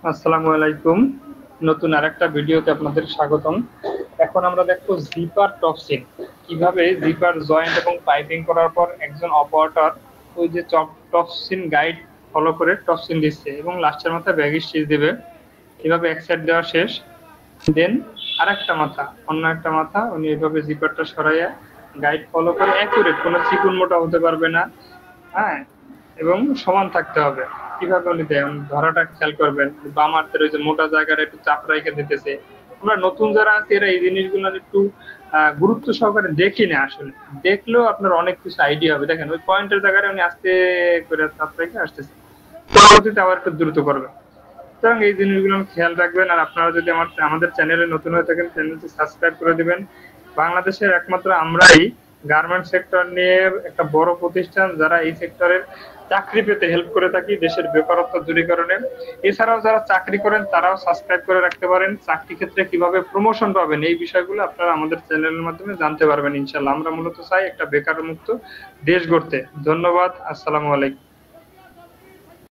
আসসালামু আলাইকুম। নতুন আরেকটা ভিডিওতে আপনাদের স্বাগতম। এখন আমরা দেখবো জিপার টপসিন, কিভাবে জিপার জয়েন্ট এবং পাইপিং করার পর একজন অপারেটর ওই যে টপসিন গাইড ফলো করে টপসিন দিচ্ছে এবং লাস্টের মাথায় ব্যাগ স্টিচ দিবে। কিভাবে এক সাইড দেওয়া শেষ, দেন আরেকটা মাথা, অন্য একটা মাথা উনি এইভাবে জিপারটা সরাইয়া গাইড ফলো করে অ্যাকুরেট, কোনো চিকুন মোটা হতে পারবে না। হ্যাঁ, এবং সমান থাকতে হবে। কিভাবে উনি দেন ধরাটা খেয়াল করবেন। বাম হাতের ওই যে মোটা জায়গাটা একটু চাপ রেখে দিতেছে। আমরা নতুন যারা আছি এরা এই জিনিসগুলো একটু গুরুত্ব সহকারে দেখি না আসলে। দেখলেও আপনার অনেক কিছু আইডিয়া হবে। দেখেন ওই পয়েন্টের জায়গায় উনি আস্তে করে চাপ রেখে আসতেছে, পরবর্তীতে আবার একটু দ্রুত করবে। সুতরাং এই জিনিসগুলো খেয়াল রাখবেন। আর আপনারা যদি আমাদের চ্যানেলে নতুন হয়ে থাকেন, চ্যানেলটি সাবস্ক্রাইব করে দিবেন। বাংলাদেশের একমাত্র আমরাই গার্মেন্ট সেক্টর নিয়ে একটা বড় প্রতিষ্ঠান যারা এই সেক্টরের চাকরি পেতে হেল্প করে থাকি দেশের বেকারত্ব দূরীকরণে। এছাড়াও যারা চাকরি করেন তারাও সাবস্ক্রাইব করে রাখতে পারেন। চাকরি ক্ষেত্রে কিভাবে প্রমোশন পাবেন এই বিষয়গুলো আপনারা আমাদের চ্যানেলের মাধ্যমে জানতে পারবেন ইনশাল্লাহ। আমরা মূলত চাই একটা বেকার মুক্ত দেশ গড়তে। ধন্যবাদ। আসসালামু আলাইকুম।